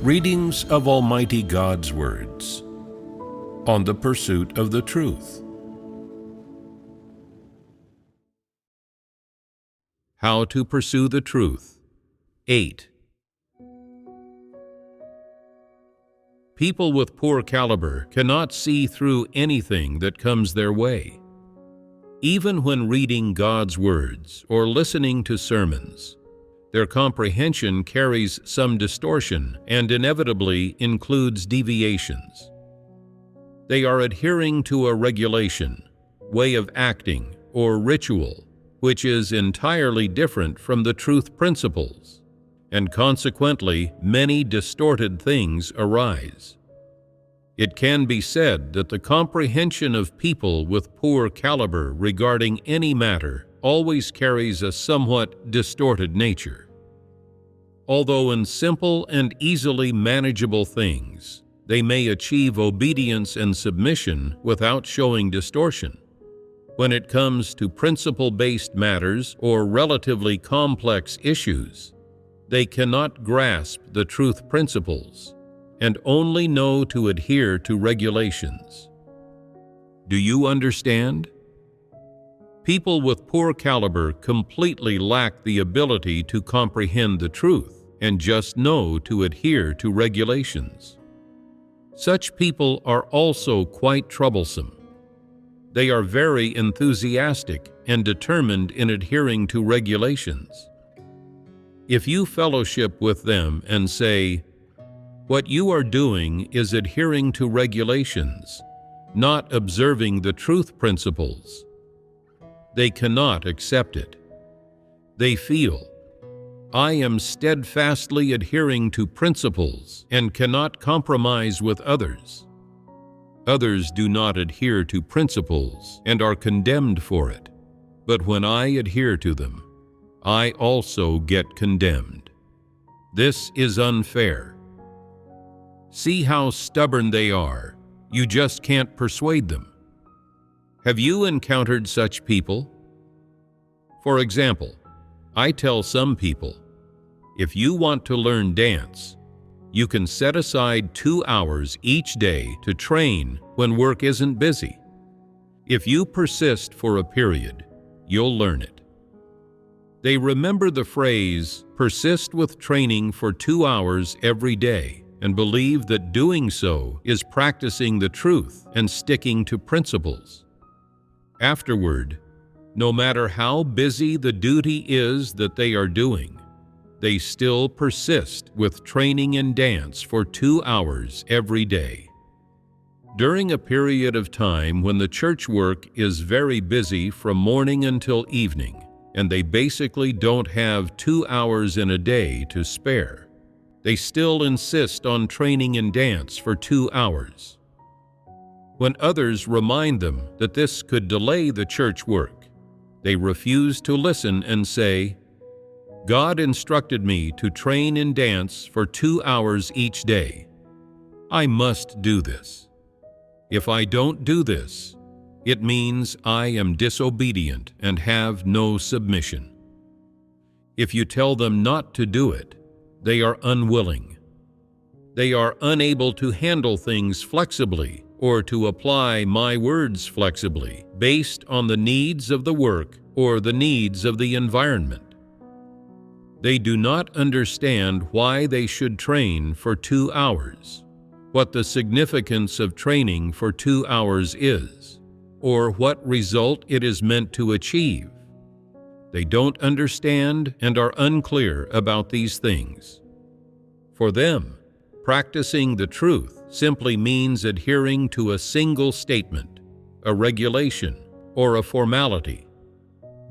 Readings of Almighty God's words on the pursuit of the truth. How to pursue the truth. 8. People with poor caliber cannot see through anything that comes their way. Even when reading God's words or listening to sermons, their comprehension carries some distortion and inevitably includes deviations. They are adhering to a regulation, way of acting, or ritual, which is entirely different from the truth principles, and consequently many distorted things arise. It can be said that the comprehension of people with poor caliber regarding any matter always carries a somewhat distorted nature. Although in simple and easily manageable things, they may achieve obedience and submission without showing distortion. When it comes to principle-based matters or relatively complex issues, they cannot grasp the truth principles and only know to adhere to regulations. Do you understand? People with poor caliber completely lack the ability to comprehend the truth and just know to adhere to regulations. Such people are also quite troublesome. They are very enthusiastic and determined in adhering to regulations. If you fellowship with them and say, "What you are doing is adhering to regulations, not observing the truth principles," they cannot accept it. They feel, "I am steadfastly adhering to principles and cannot compromise with others." Others do not adhere to principles and are condemned for it, but when I adhere to them, I also get condemned. This is unfair. See how stubborn they are. You just can't persuade them. Have you encountered such people? For example, I tell some people, if you want to learn dance, you can set aside 2 hours each day to train when work isn't busy. If you persist for a period, you'll learn it. They remember the phrase, "persist with training for 2 hours every day," and believe that doing so is practicing the truth and sticking to principles. Afterward, no matter how busy the duty is that they are doing, they still persist with training in dance for 2 hours every day. During a period of time when the church work is very busy from morning until evening, and they basically don't have 2 hours in a day to spare, they still insist on training in dance for 2 hours. When others remind them that this could delay the church work, they refuse to listen and say, "God instructed me to train in dance for 2 hours each day. I must do this. If I don't do this, it means I am disobedient and have no submission." If you tell them not to do it, they are unwilling. They are unable to handle things flexibly or to apply my words flexibly based on the needs of the work or the needs of the environment. They do not understand why they should train for 2 hours, what the significance of training for 2 hours is, or what result it is meant to achieve. They don't understand and are unclear about these things. For them, practicing the truth simply means adhering to a single statement, a regulation, or a formality.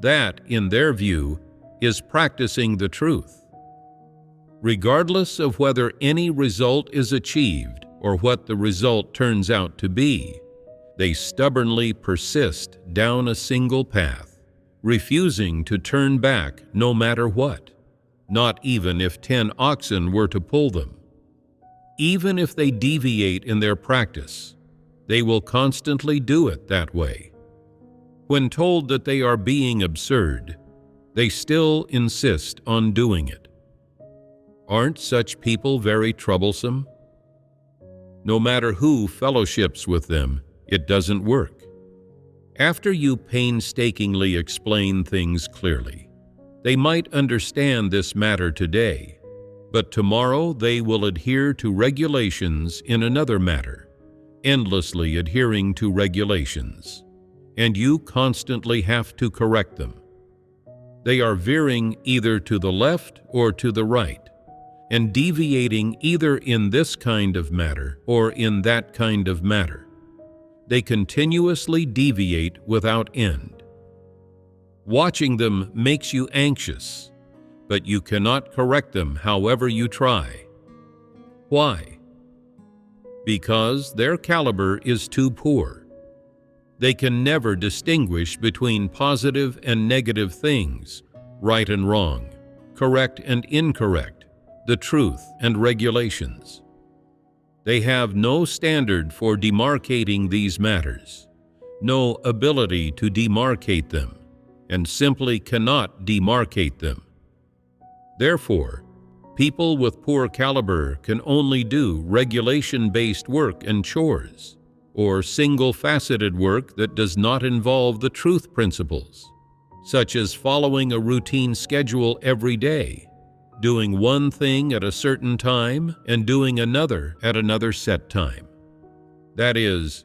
That, in their view, is practicing the truth. Regardless of whether any result is achieved or what the result turns out to be, they stubbornly persist down a single path, refusing to turn back no matter what, not even if 10 oxen were to pull them. Even if they deviate in their practice, they will constantly do it that way. When told that they are being absurd, they still insist on doing it. Aren't such people very troublesome? No matter who fellowships with them, it doesn't work. After you painstakingly explain things clearly, they might understand this matter today, but tomorrow they will adhere to regulations in another matter, endlessly adhering to regulations, and you constantly have to correct them. They are veering either to the left or to the right, and deviating either in this kind of matter or in that kind of matter. They continuously deviate without end. Watching them makes you anxious, but you cannot correct them however you try. Why? Because their caliber is too poor. They can never distinguish between positive and negative things, right and wrong, correct and incorrect, the truth and regulations. They have no standard for demarcating these matters, no ability to demarcate them, and simply cannot demarcate them. Therefore, people with poor caliber can only do regulation-based work and chores, or single-faceted work that does not involve the truth principles, such as following a routine schedule every day, doing one thing at a certain time and doing another at another set time. That is,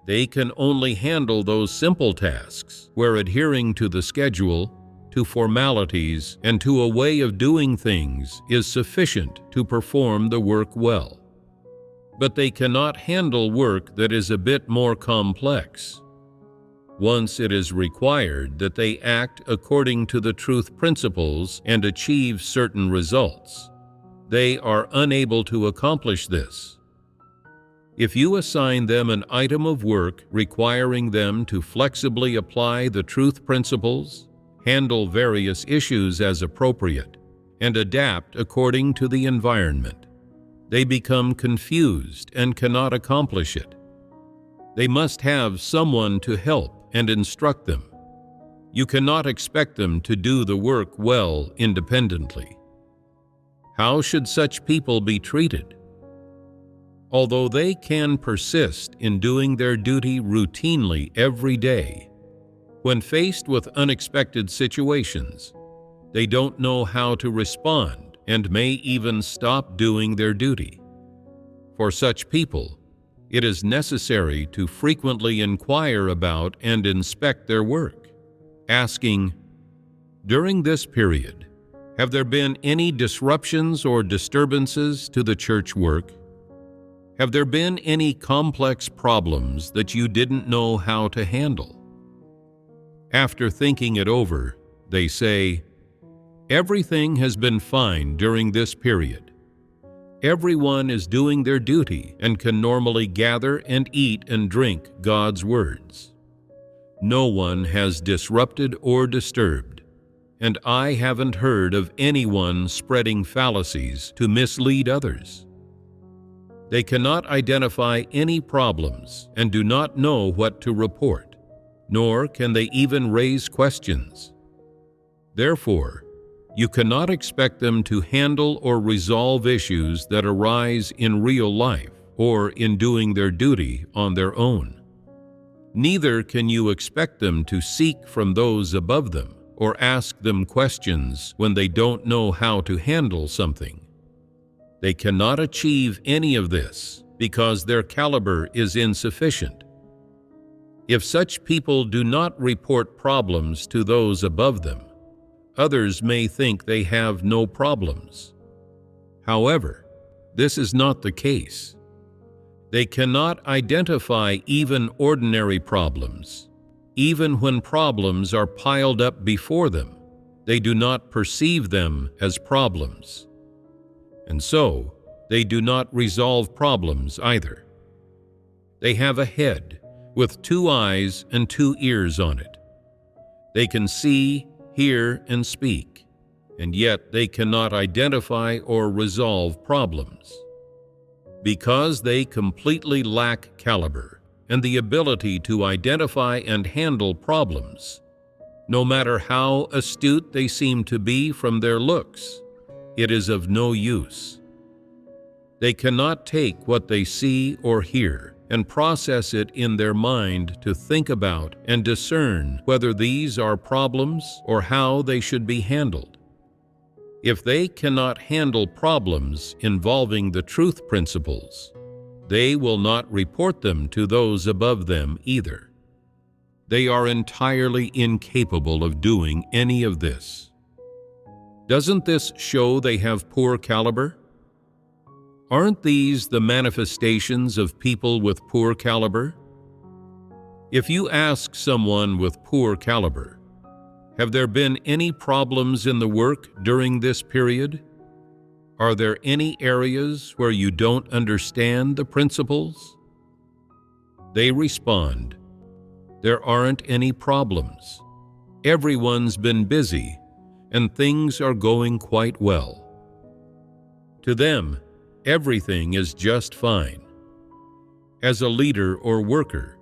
they can only handle those simple tasks where adhering to the schedule, to formalities, and to a way of doing things is sufficient to perform the work well. But they cannot handle work that is a bit more complex. Once it is required that they act according to the truth principles and achieve certain results, they are unable to accomplish this. If you assign them an item of work requiring them to flexibly apply the truth principles, handle various issues as appropriate, and adapt according to the environment, they become confused and cannot accomplish it. They must have someone to help and instruct them. You cannot expect them to do the work well independently. How should such people be treated? Although they can persist in doing their duty routinely every day, when faced with unexpected situations, they don't know how to respond and may even stop doing their duty. For such people, it is necessary to frequently inquire about and inspect their work, asking, "During this period, have there been any disruptions or disturbances to the church work? Have there been any complex problems that you didn't know how to handle?" After thinking it over, they say, "Everything has been fine during this period. Everyone is doing their duty and can normally gather and eat and drink God's words. No one has disrupted or disturbed, and I haven't heard of anyone spreading fallacies to mislead others." They cannot identify any problems and do not know what to report, nor can they even raise questions. Therefore, you cannot expect them to handle or resolve issues that arise in real life or in doing their duty on their own. Neither can you expect them to seek from those above them or ask them questions when they don't know how to handle something. They cannot achieve any of this because their caliber is insufficient. If such people do not report problems to those above them, others may think they have no problems. However, this is not the case. They cannot identify even ordinary problems. Even when problems are piled up before them, they do not perceive them as problems. And so, they do not resolve problems either. They have a head with 2 eyes and 2 ears on it. They can see, hear, and speak, and yet they cannot identify or resolve problems. Because they completely lack caliber and the ability to identify and handle problems, no matter how astute they seem to be from their looks, it is of no use. They cannot take what they see or hear and process it in their mind to think about and discern whether these are problems or how they should be handled. If they cannot handle problems involving the truth principles, they will not report them to those above them either. They are entirely incapable of doing any of this. Doesn't this show they have poor caliber? Aren't these the manifestations of people with poor caliber? If you ask someone with poor caliber, have there been any problems in the work during this period? Are there any areas where you don't understand the principles? They respond, there aren't any problems. Everyone's been busy, and things are going quite well. To them, everything is just fine. As a leader or worker,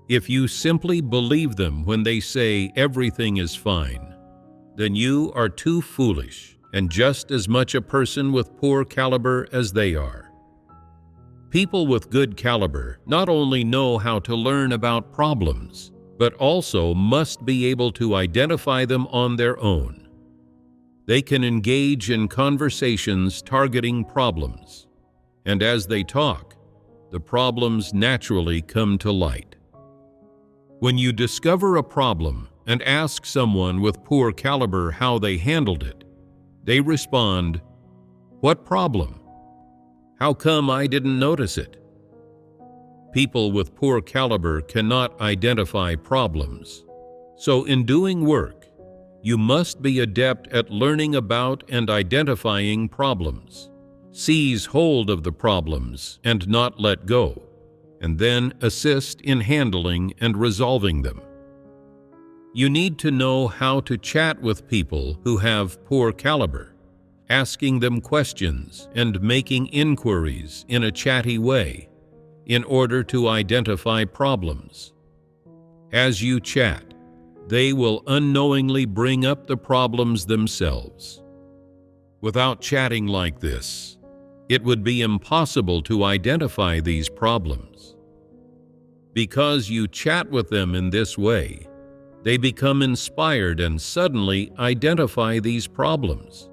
if you simply believe them when they say everything is fine, then you are too foolish and just as much a person with poor caliber as they are. People with good caliber not only know how to learn about problems, but also must be able to identify them on their own. They can engage in conversations targeting problems, and as they talk, the problems naturally come to light. When you discover a problem and ask someone with poor caliber how they handled it, they respond, "What problem? How come I didn't notice it?" People with poor caliber cannot identify problems. So in doing work, you must be adept at learning about and identifying problems. Seize hold of the problems and not let go, and then assist in handling and resolving them. You need to know how to chat with people who have poor caliber, asking them questions and making inquiries in a chatty way in order to identify problems. As you chat, they will unknowingly bring up the problems themselves. Without chatting like this, it would be impossible to identify these problems. Because you chat with them in this way, they become inspired and suddenly identify these problems.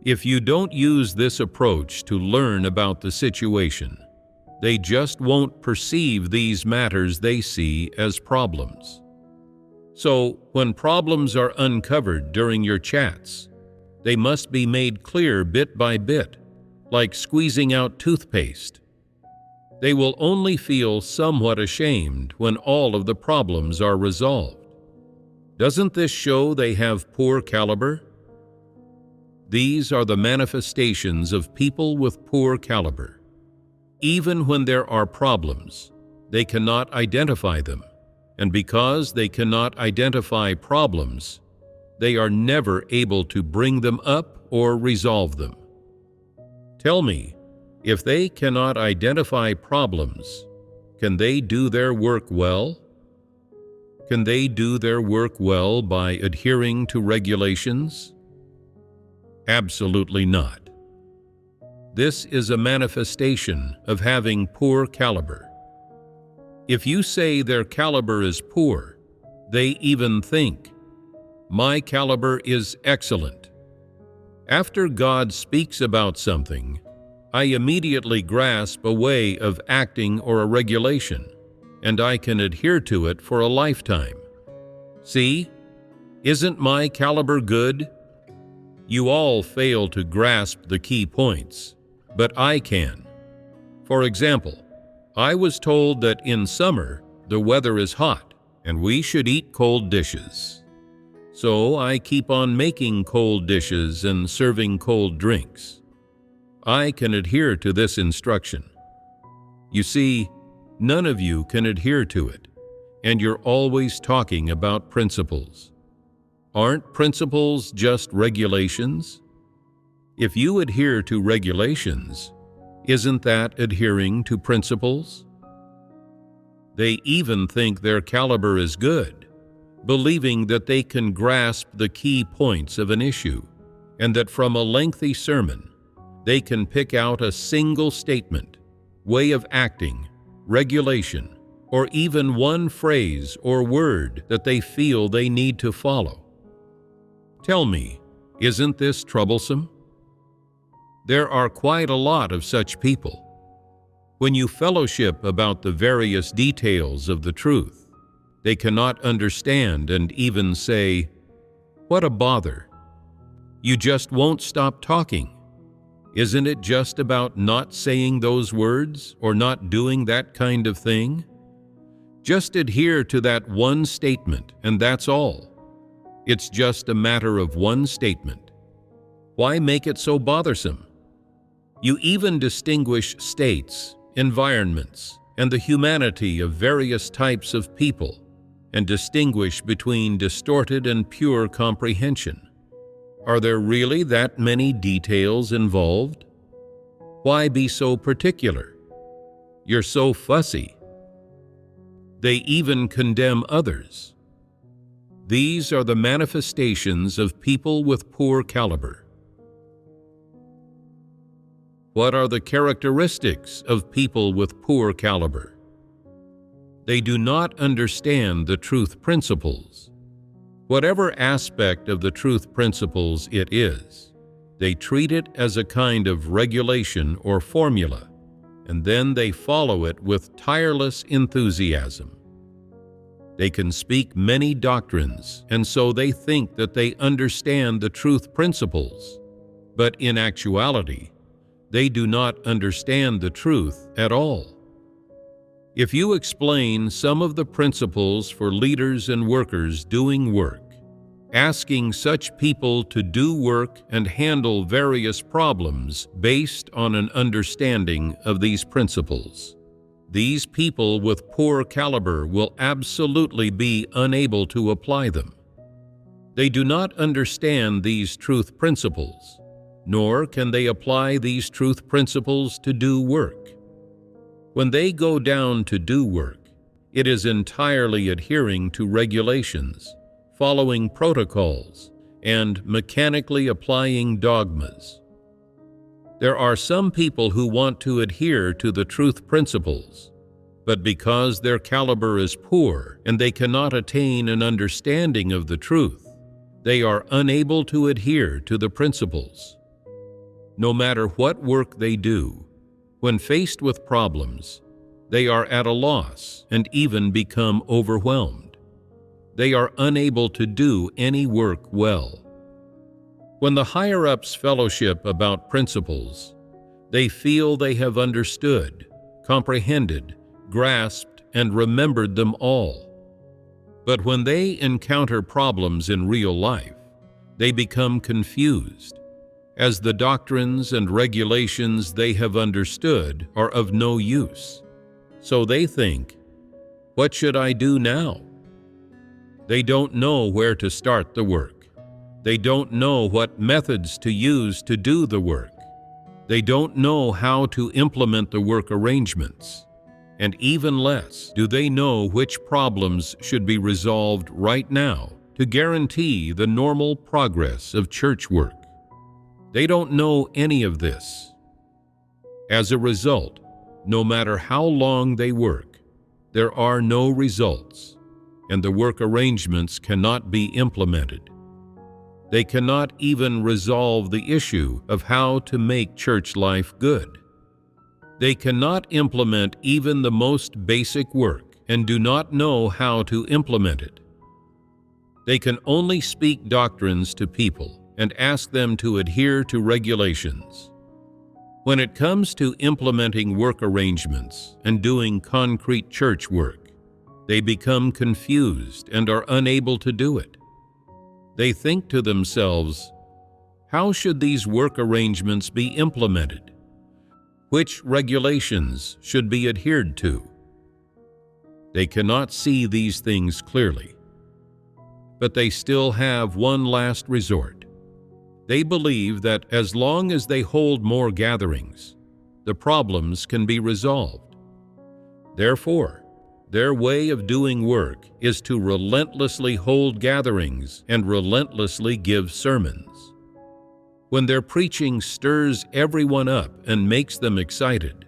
If you don't use this approach to learn about the situation, they just won't perceive these matters they see as problems. So, when problems are uncovered during your chats, they must be made clear bit by bit, like squeezing out toothpaste. They will only feel somewhat ashamed when all of the problems are resolved. Doesn't this show they have poor caliber? These are the manifestations of people with poor caliber. Even when there are problems, they cannot identify them, and because they cannot identify problems, they are never able to bring them up or resolve them. Tell me, if they cannot identify problems, can they do their work well? Can they do their work well by adhering to regulations? Absolutely not. This is a manifestation of having poor caliber. If you say their caliber is poor, they even think, "My caliber is excellent." After God speaks about something, I immediately grasp a way of acting or a regulation, and I can adhere to it for a lifetime. See, isn't my caliber good? You all fail to grasp the key points, but I can. For example, I was told that in summer the weather is hot and we should eat cold dishes. So I keep on making cold dishes and serving cold drinks. I can adhere to this instruction. You see, none of you can adhere to it, and you're always talking about principles. Aren't principles just regulations? If you adhere to regulations, isn't that adhering to principles? They even think their caliber is good, believing that they can grasp the key points of an issue, and that from a lengthy sermon, they can pick out a single statement, way of acting, regulation, or even one phrase or word that they feel they need to follow. Tell me, isn't this troublesome? There are quite a lot of such people. When you fellowship about the various details of the truth, they cannot understand and even say, "What a bother. You just won't stop talking. Isn't it just about not saying those words or not doing that kind of thing? Just adhere to that one statement and that's all. It's just a matter of one statement. Why make it so bothersome?" You even distinguish states, environments, and the humanity of various types of people, and distinguish between distorted and pure comprehension. Are there really that many details involved? Why be so particular? You're so fussy. They even condemn others. These are the manifestations of people with poor caliber. What are the characteristics of people with poor caliber? They do not understand the truth principles. Whatever aspect of the truth principles it is, they treat it as a kind of regulation or formula, and then they follow it with tireless enthusiasm. They can speak many doctrines, and so they think that they understand the truth principles, but in actuality, they do not understand the truth at all. If you explain some of the principles for leaders and workers doing work, asking such people to do work and handle various problems based on an understanding of these principles, these people with poor caliber will absolutely be unable to apply them. They do not understand these truth principles, nor can they apply these truth principles to do work. When they go down to do work, it is entirely adhering to regulations, following protocols, and mechanically applying dogmas. There are some people who want to adhere to the truth principles, but because their caliber is poor and they cannot attain an understanding of the truth, they are unable to adhere to the principles. No matter what work they do, when faced with problems, they are at a loss and even become overwhelmed. They are unable to do any work well. When the higher-ups fellowship about principles, they feel they have understood, comprehended, grasped, and remembered them all. But when they encounter problems in real life, they become confused, as the doctrines and regulations they have understood are of no use. So they think, "What should I do now?" They don't know where to start the work. They don't know what methods to use to do the work. They don't know how to implement the work arrangements. And even less do they know which problems should be resolved right now to guarantee the normal progress of church work. They don't know any of this. As a result, no matter how long they work, there are no results, and the work arrangements cannot be implemented. They cannot even resolve the issue of how to make church life good. They cannot implement even the most basic work and do not know how to implement it. They can only speak doctrines to people and ask them to adhere to regulations. When it comes to implementing work arrangements and doing concrete church work, they become confused and are unable to do it. They think to themselves, "How should these work arrangements be implemented? Which regulations should be adhered to?" They cannot see these things clearly, but they still have one last resort. They believe that as long as they hold more gatherings, the problems can be resolved. Therefore, their way of doing work is to relentlessly hold gatherings and relentlessly give sermons. When their preaching stirs everyone up and makes them excited,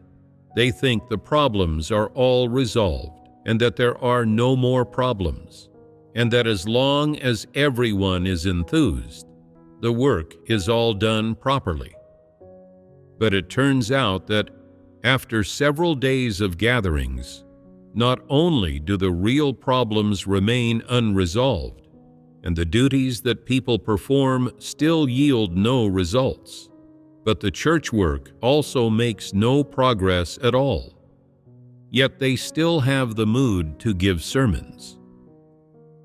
they think the problems are all resolved and that there are no more problems, and that as long as everyone is enthused, the work is all done properly. But it turns out that after several days of gatherings, not only do the real problems remain unresolved, and the duties that people perform still yield no results, but the church work also makes no progress at all. Yet they still have the mood to give sermons.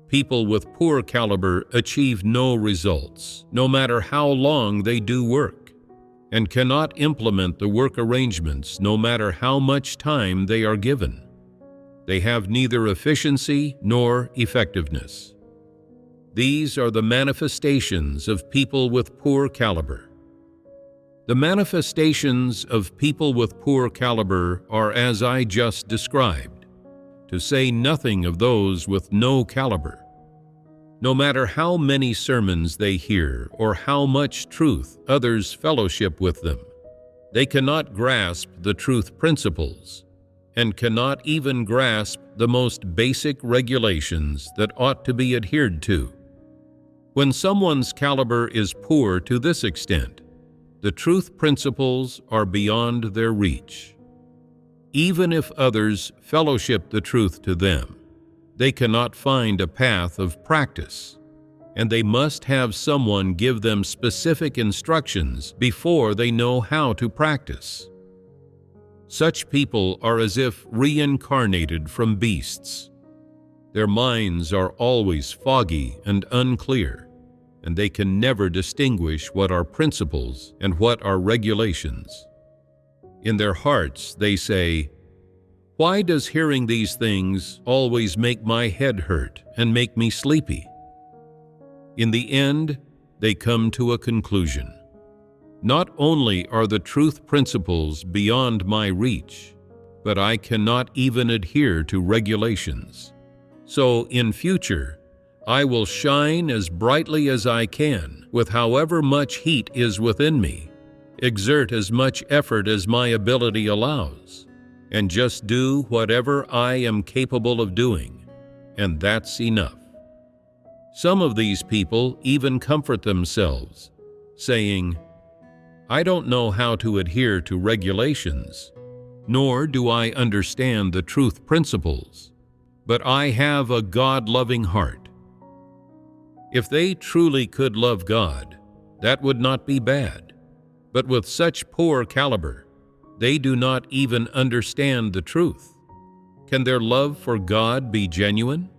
People with poor caliber achieve no results, no matter how long they do work, and cannot implement the work arrangements no matter how much time they are given. They have neither efficiency nor effectiveness. These are the manifestations of people with poor caliber. The manifestations of people with poor caliber are as I just described, to say nothing of those with no caliber. No matter how many sermons they hear or how much truth others fellowship with them, they cannot grasp the truth principles and cannot even grasp the most basic regulations that ought to be adhered to. When someone's caliber is poor to this extent, the truth principles are beyond their reach. Even if others fellowship the truth to them, they cannot find a path of practice, and they must have someone give them specific instructions before they know how to practice. Such people are as if reincarnated from beasts. Their minds are always foggy and unclear, and they can never distinguish what are principles and what are regulations. In their hearts they say, "Why does hearing these things always make my head hurt and make me sleepy?" In the end, they come to a conclusion. Not only are the truth principles beyond my reach, but I cannot even adhere to regulations. So in future, I will shine as brightly as I can with however much heat is within me, exert as much effort as my ability allows, and just do whatever I am capable of doing, and that's enough. Some of these people even comfort themselves, saying, "I don't know how to adhere to regulations, nor do I understand the truth principles, but I have a God-loving heart." If they truly could love God, that would not be bad. But with such poor caliber, they do not even understand the truth. Can their love for God be genuine?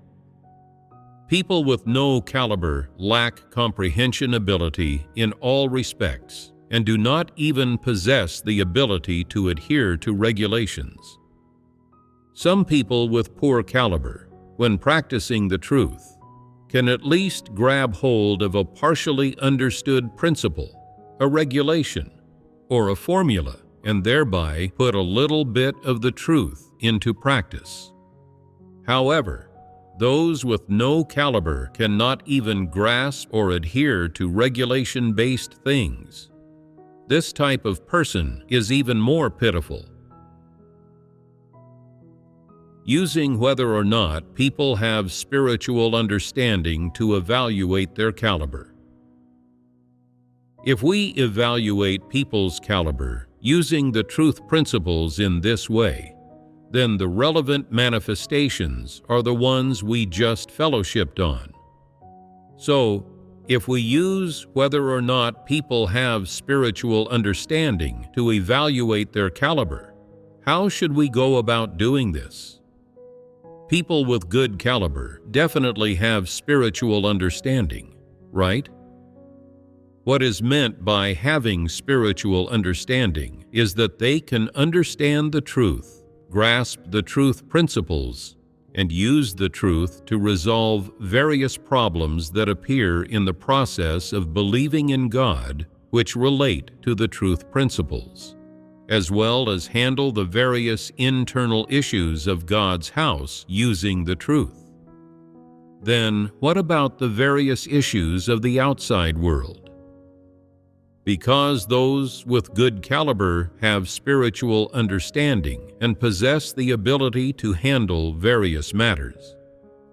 People with no caliber lack comprehension ability in all respects and do not even possess the ability to adhere to regulations. Some people with poor caliber, when practicing the truth, can at least grab hold of a partially understood principle, a regulation, or a formula, and thereby put a little bit of the truth into practice. However, those with no caliber cannot even grasp or adhere to regulation-based things. This type of person is even more pitiful. Using whether or not people have spiritual understanding to evaluate their caliber. If we evaluate people's caliber using the truth principles in this way, then the relevant manifestations are the ones we just fellowshipped on. So, if we use whether or not people have spiritual understanding to evaluate their caliber, how should we go about doing this? People with good caliber definitely have spiritual understanding, right? What is meant by having spiritual understanding is that they can understand the truth, grasp the truth principles, and use the truth to resolve various problems that appear in the process of believing in God, which relate to the truth principles, as well as handle the various internal issues of God's house using the truth. Then, what about the various issues of the outside world? Because those with good caliber have spiritual understanding and possess the ability to handle various matters,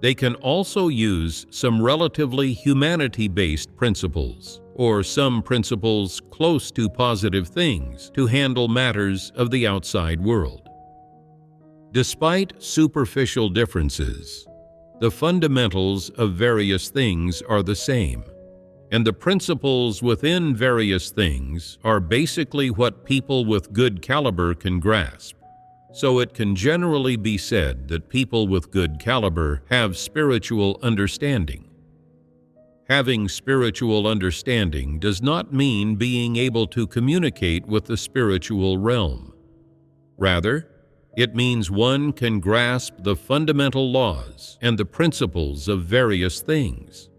they can also use some relatively humanity-based principles, or some principles close to positive things, to handle matters of the outside world. Despite superficial differences, the fundamentals of various things are the same, and the principles within various things are basically what people with good caliber can grasp. So it can generally be said that people with good caliber have spiritual understanding. Having spiritual understanding does not mean being able to communicate with the spiritual realm. Rather, it means one can grasp the fundamental laws and the principles of various things.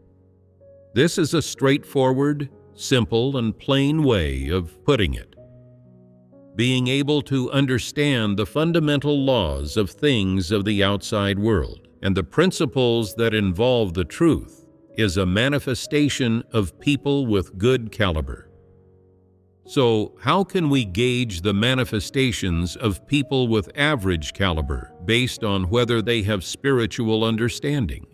This is a straightforward, simple, and plain way of putting it. Being able to understand the fundamental laws of things of the outside world and the principles that involve the truth is a manifestation of people with good caliber. So, how can we gauge the manifestations of people with average caliber based on whether they have spiritual understanding?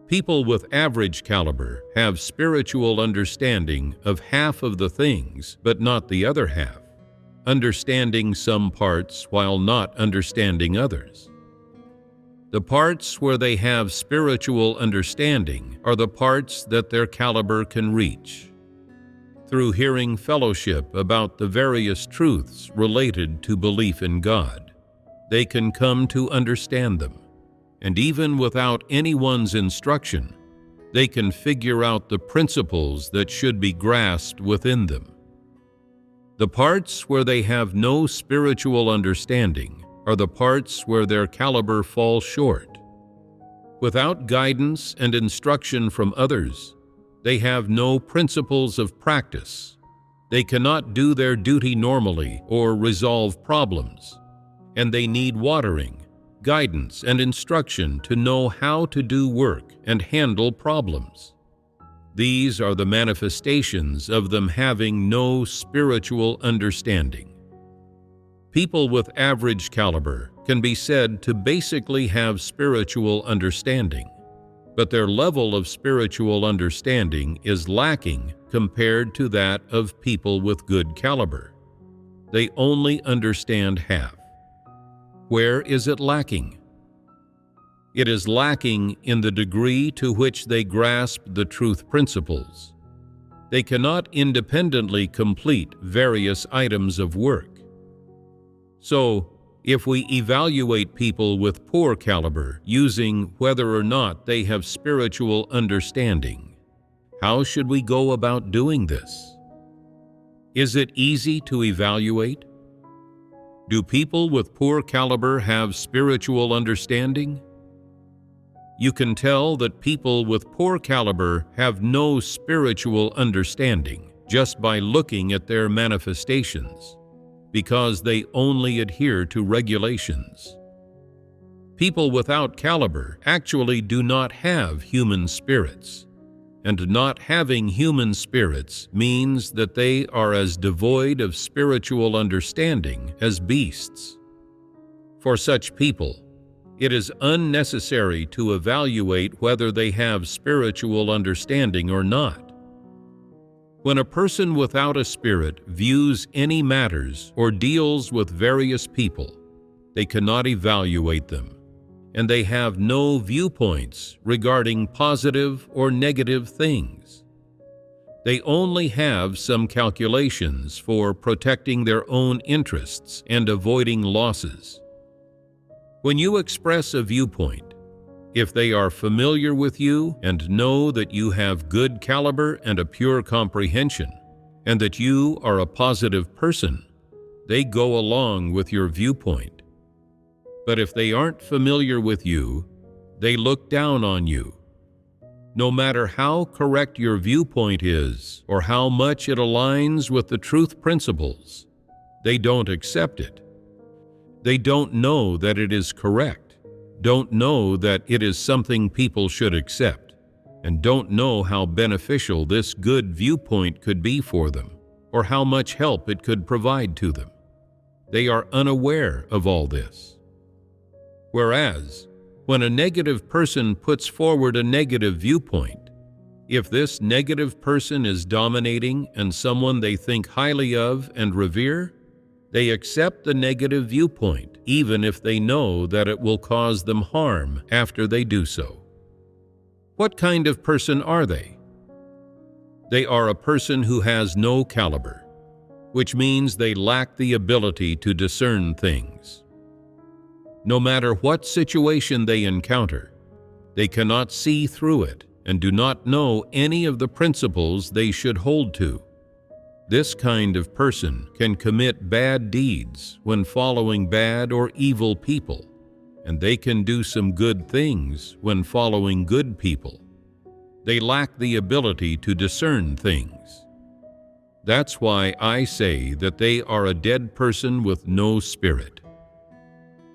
People with average caliber have spiritual understanding of half of the things, but not the other half, understanding some parts while not understanding others. The parts where they have spiritual understanding are the parts that their caliber can reach. Through hearing fellowship about the various truths related to belief in God, they can come to understand them, and even without anyone's instruction, they can figure out the principles that should be grasped within them. The parts where they have no spiritual understanding are the parts where their caliber falls short. Without guidance and instruction from others, they have no principles of practice. They cannot do their duty normally or resolve problems, and they need watering, guidance, and instruction to know how to do work and handle problems. These are the manifestations of them having no spiritual understanding. People with average caliber can be said to basically have spiritual understanding, but their level of spiritual understanding is lacking compared to that of people with good caliber. They only understand half. Where is it lacking? It is lacking in the degree to which they grasp the truth principles. They cannot independently complete various items of work. So, if we evaluate people with poor caliber using whether or not they have spiritual understanding, how should we go about doing this? Is it easy to evaluate? Do people with poor caliber have spiritual understanding? You can tell that people with poor caliber have no spiritual understanding just by looking at their manifestations, because they only adhere to regulations. People without caliber actually do not have human spirits, and not having human spirits means that they are as devoid of spiritual understanding as beasts. For such people, it is unnecessary to evaluate whether they have spiritual understanding or not. When a person without a spirit views any matters or deals with various people, they cannot evaluate them, and they have no viewpoints regarding positive or negative things. They only have some calculations for protecting their own interests and avoiding losses. When you express a viewpoint, if they are familiar with you and know that you have good caliber and a pure comprehension, and that you are a positive person, they go along with your viewpoint. But if they aren't familiar with you, they look down on you. No matter how correct your viewpoint is or how much it aligns with the truth principles, they don't accept it. They don't know that it is correct, don't know that it is something people should accept. and don't know how beneficial this good viewpoint could be for them, or how much help it could provide to them. They are unaware of all this. Whereas, when a negative person puts forward a negative viewpoint, if this negative person is dominating and someone they think highly of and revere, they accept the negative viewpoint, even if they know that it will cause them harm after they do so. What kind of person are they? They are a person who has no caliber, which means they lack the ability to discern things. No matter what situation they encounter, they cannot see through it and do not know any of the principles they should hold to. This kind of person can commit bad deeds when following bad or evil people, and they can do some good things when following good people. They lack the ability to discern things. That's why I say that they are a dead person with no spirit.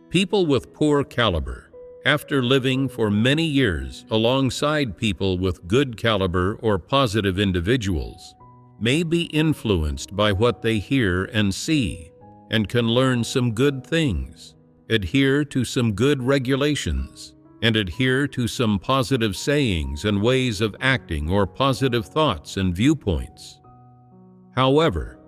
People with poor caliber, after living for many years alongside people with good caliber or positive individuals, may be influenced by what they hear and see, and can learn some good things, adhere to some good regulations, and adhere to some positive sayings and ways of acting or positive thoughts and viewpoints. However,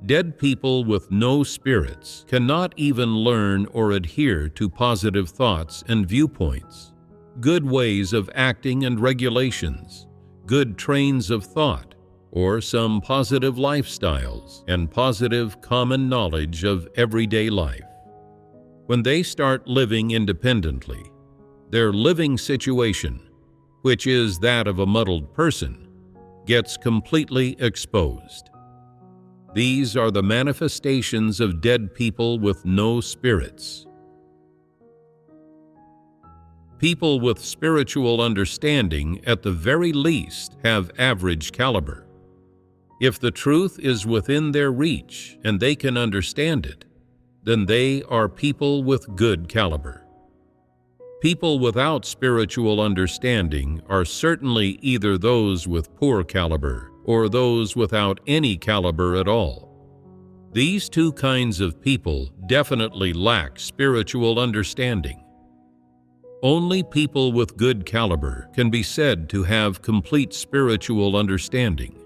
dead people with no spirits cannot even learn or adhere to positive thoughts and viewpoints, good ways of acting and regulations, good trains of thought, or some positive lifestyles and positive common knowledge of everyday life. When they start living independently, their living situation, which is that of a muddled person, gets completely exposed. These are the manifestations of dead people with no spirits. People with spiritual understanding, at the very least, have average caliber. If the truth is within their reach and they can understand it, then they are people with good caliber. People without spiritual understanding are certainly either those with poor caliber or those without any caliber at all. These two kinds of people definitely lack spiritual understanding. Only people with good caliber can be said to have complete spiritual understanding,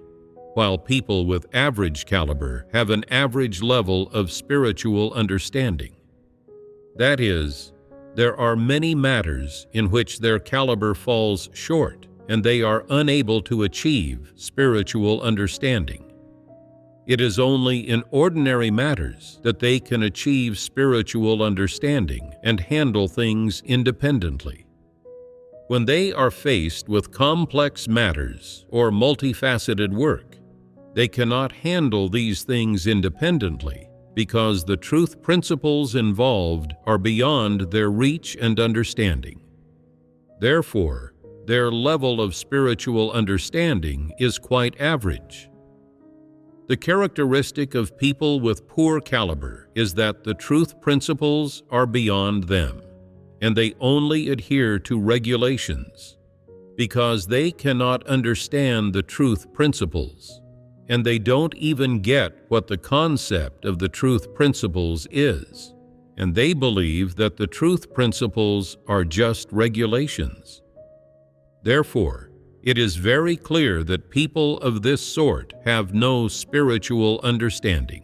while people with average caliber have an average level of spiritual understanding. That is, there are many matters in which their caliber falls short, and they are unable to achieve spiritual understanding. It is only in ordinary matters that they can achieve spiritual understanding and handle things independently. When they are faced with complex matters or multifaceted work, they cannot handle these things independently because the truth principles involved are beyond their reach and understanding. Therefore, their level of spiritual understanding is quite average. The characteristic of people with poor caliber is that the truth principles are beyond them, and they only adhere to regulations because they cannot understand the truth principles, and they don't even get what the concept of the truth principles is, and they believe that the truth principles are just regulations. Therefore, it is very clear that people of this sort have no spiritual understanding.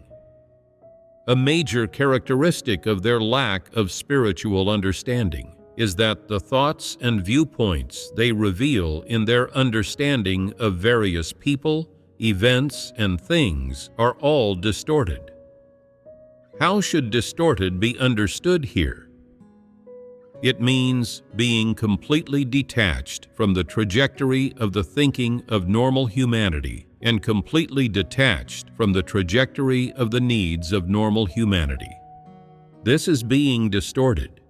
A major characteristic of their lack of spiritual understanding is that the thoughts and viewpoints they reveal in their understanding of various people, events, and things are all distorted. How should distorted be understood here? It means being completely detached from the trajectory of the thinking of normal humanity and completely detached from the trajectory of the needs of normal humanity. This is being distorted.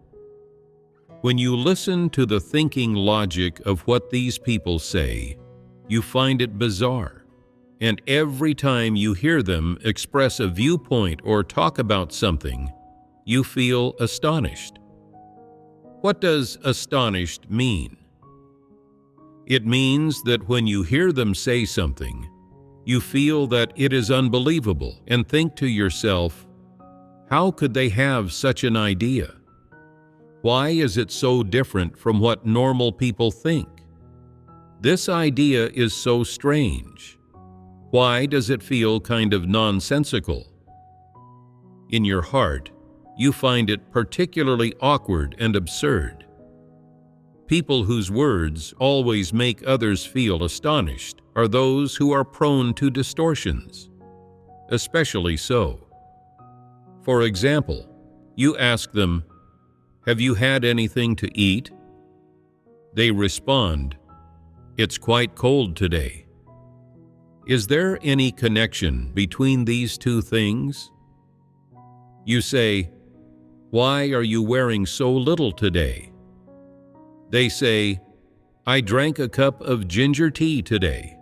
When you listen to the thinking logic of what these people say, you find it bizarre. And every time you hear them express a viewpoint or talk about something, you feel astonished. What does astonished mean? It means that when you hear them say something, you feel that it is unbelievable and think to yourself, how could they have such an idea? Why is it so different from what normal people think? This idea is so strange. Why does it feel kind of nonsensical? In your heart, you find it particularly awkward and absurd. People whose words always make others feel astonished are those who are prone to distortions, especially so. For example, you ask them, "Have you had anything to eat?" They respond, "It's quite cold today." Is there any connection between these two things? You say, "Why are you wearing so little today?" They say, "I drank a cup of ginger tea today."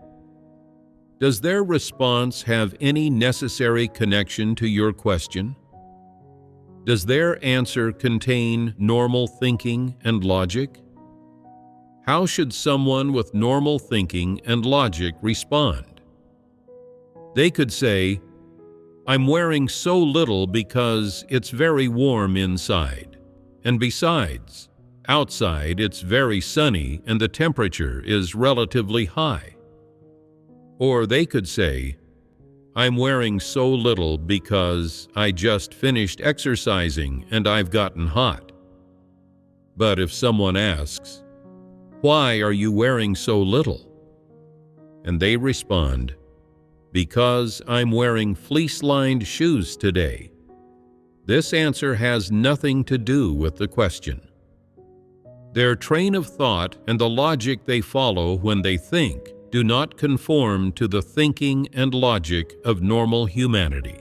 Does their response have any necessary connection to your question? Does their answer contain normal thinking and logic? How should someone with normal thinking and logic respond? They could say, "I'm wearing so little because it's very warm inside, and besides, outside it's very sunny and the temperature is relatively high." Or they could say, "I'm wearing so little because I just finished exercising and I've gotten hot." But if someone asks, "Why are you wearing so little?" and they respond, "Because I'm wearing fleece-lined shoes today," this answer has nothing to do with the question. Their train of thought and the logic they follow when they think do not conform to the thinking and logic of normal humanity.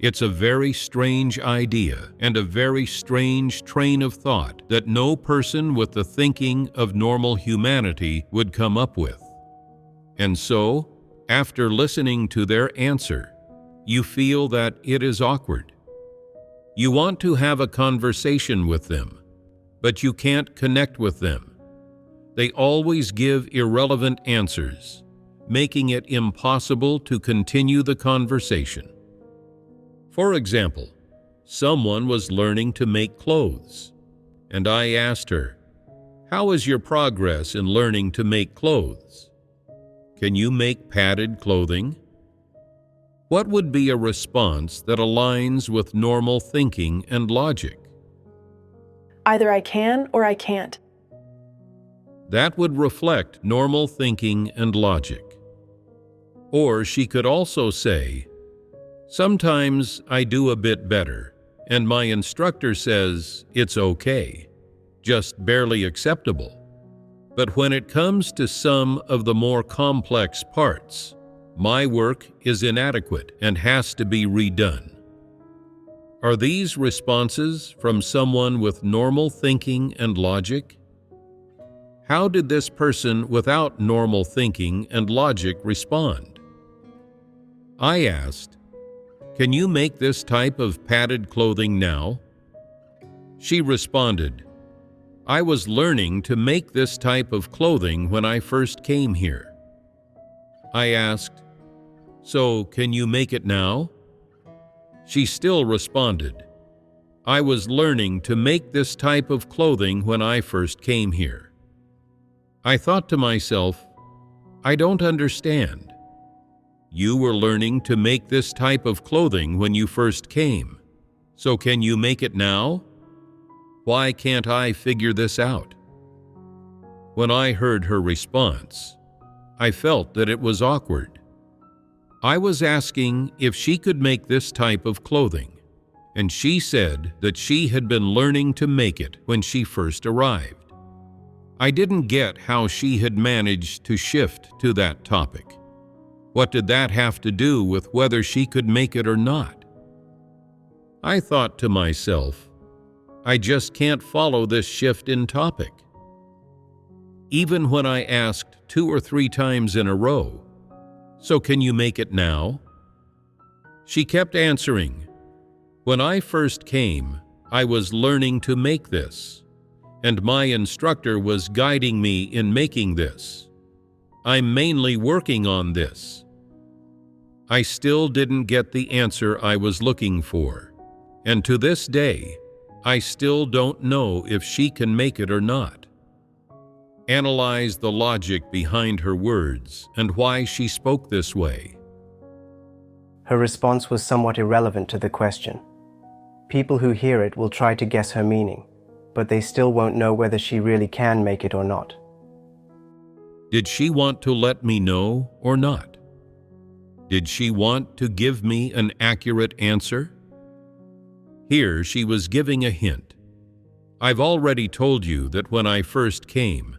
It's a very strange idea and a very strange train of thought that no person with the thinking of normal humanity would come up with. And so, after listening to their answer, you feel that it is awkward. You want to have a conversation with them, but you can't connect with them. They always give irrelevant answers, making it impossible to continue the conversation. For example, someone was learning to make clothes, and I asked her, "How is your progress in learning to make clothes? Can you make padded clothing?" What would be a response that aligns with normal thinking and logic? Either I can or I can't. That would reflect normal thinking and logic. Or she could also say, "Sometimes I do a bit better, and my instructor says it's okay, just barely acceptable. But when it comes to some of the more complex parts, my work is inadequate and has to be redone." Are these responses from someone with normal thinking and logic? How did this person without normal thinking and logic respond? I asked, "Can you make this type of padded clothing now?" She responded, "I was learning to make this type of clothing when I first came here." I asked, "So can you make it now?" She still responded, "I was learning to make this type of clothing when I first came here." I thought to myself, I don't understand. You were learning to make this type of clothing when you first came, so can you make it now? Why can't I figure this out? When I heard her response, I felt that it was awkward. I was asking if she could make this type of clothing, and she said that she had been learning to make it when she first arrived. I didn't get how she had managed to shift to that topic. What did that have to do with whether she could make it or not? I thought to myself, I just can't follow this shift in topic. Even when I asked 2 or 3 times in a row, "So can you make it now?" she kept answering, "When I first came, I was learning to make this, and my instructor was guiding me in making this. I'm mainly working on this. I still didn't get the answer I was looking for, and to this day, I still don't know if she can make it or not. Analyze the logic behind her words and why she spoke this way. Her response was somewhat irrelevant to the question. People who hear it will try to guess her meaning, but they still won't know whether she really can make it or not. Did she want to let me know or not? Did she want to give me an accurate answer? Here she was giving a hint. I've already told you that when I first came,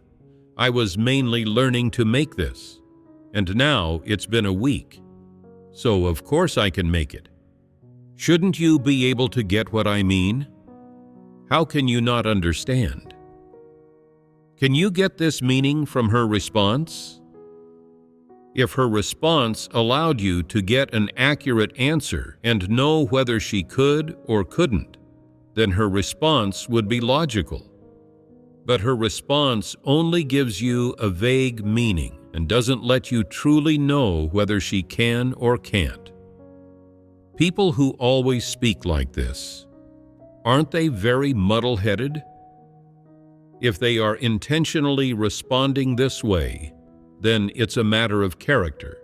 I was mainly learning to make this, and now it's been a week, so of course I can make it. Shouldn't you be able to get what I mean? How can you not understand? Can you get this meaning from her response? If her response allowed you to get an accurate answer and know whether she could or couldn't, then her response would be logical. But her response only gives you a vague meaning and doesn't let you truly know whether she can or can't. People who always speak like this, aren't they very muddle-headed? If they are intentionally responding this way, then it's a matter of character.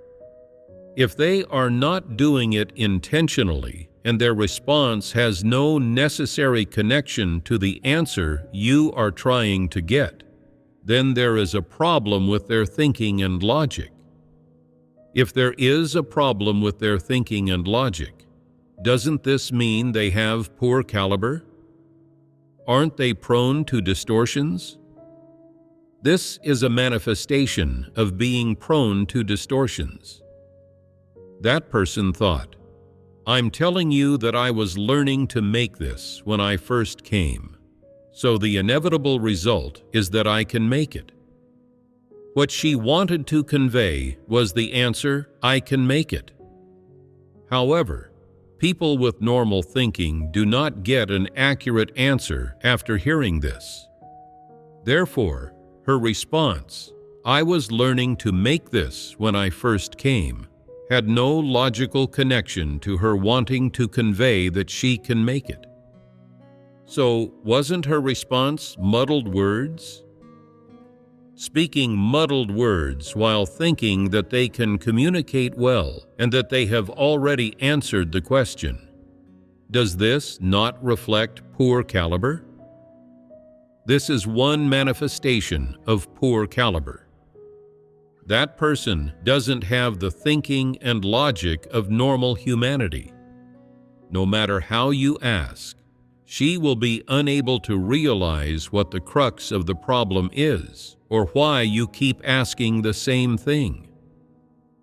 If they are not doing it intentionally and their response has no necessary connection to the answer you are trying to get, then there is a problem with their thinking and logic. If there is a problem with their thinking and logic, doesn't this mean they have poor caliber? Aren't they prone to distortions? This is a manifestation of being prone to distortions. That person thought, I'm telling you that I was learning to make this when I first came, so the inevitable result is that I can make it. What she wanted to convey was the answer, I can make it. However, people with normal thinking do not get an accurate answer after hearing this. Therefore, her response, I was learning to make this when I first came, had no logical connection to her wanting to convey that she can make it. So, wasn't her response muddled words? Speaking muddled words while thinking that they can communicate well and that they have already answered the question. Does this not reflect poor caliber? This is one manifestation of poor caliber. That person doesn't have the thinking and logic of normal humanity. No matter how you ask, she will be unable to realize what the crux of the problem is, or why you keep asking the same thing.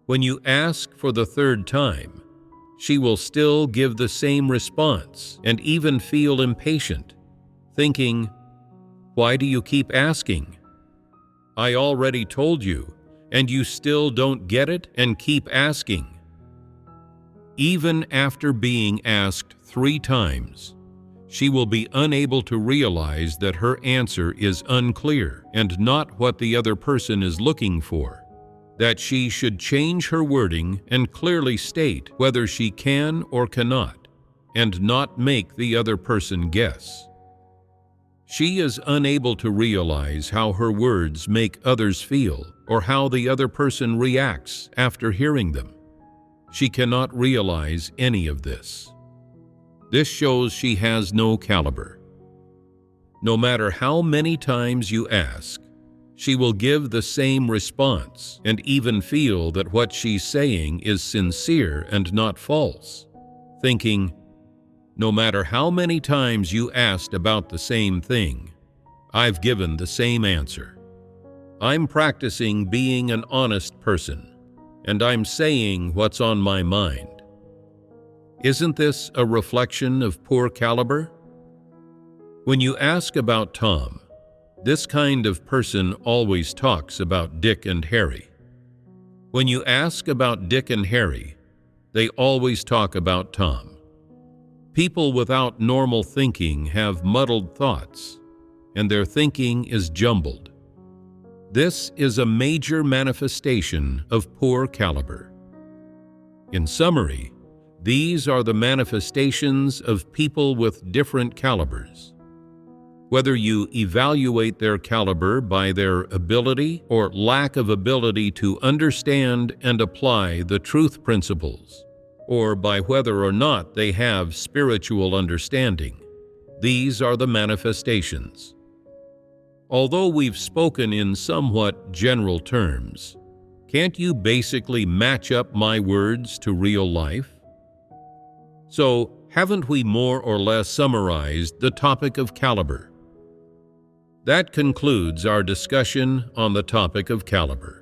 When you ask for the third time, she will still give the same response and even feel impatient, thinking, why do you keep asking? I already told you, and you still don't get it and keep asking. Even after being asked 3 times, she will be unable to realize that her answer is unclear and not what the other person is looking for, that she should change her wording and clearly state whether she can or cannot, and not make the other person guess. She is unable to realize how her words make others feel or how the other person reacts after hearing them. She cannot realize any of this. This shows she has no caliber. No matter how many times you ask, she will give the same response and even feel that what she's saying is sincere and not false, thinking, no matter how many times you asked about the same thing, I've given the same answer. I'm practicing being an honest person, and I'm saying what's on my mind. Isn't this a reflection of poor caliber? When you ask about Tom, this kind of person always talks about Dick and Harry. When you ask about Dick and Harry, they always talk about Tom. People without normal thinking have muddled thoughts, and their thinking is jumbled. This is a major manifestation of poor caliber. In summary, these are the manifestations of people with different calibers. Whether you evaluate their caliber by their ability or lack of ability to understand and apply the truth principles, or by whether or not they have spiritual understanding, these are the manifestations. Although we've spoken in somewhat general terms, can't you basically match up my words to real life? So, haven't we more or less summarized the topic of caliber? That concludes our discussion on the topic of caliber.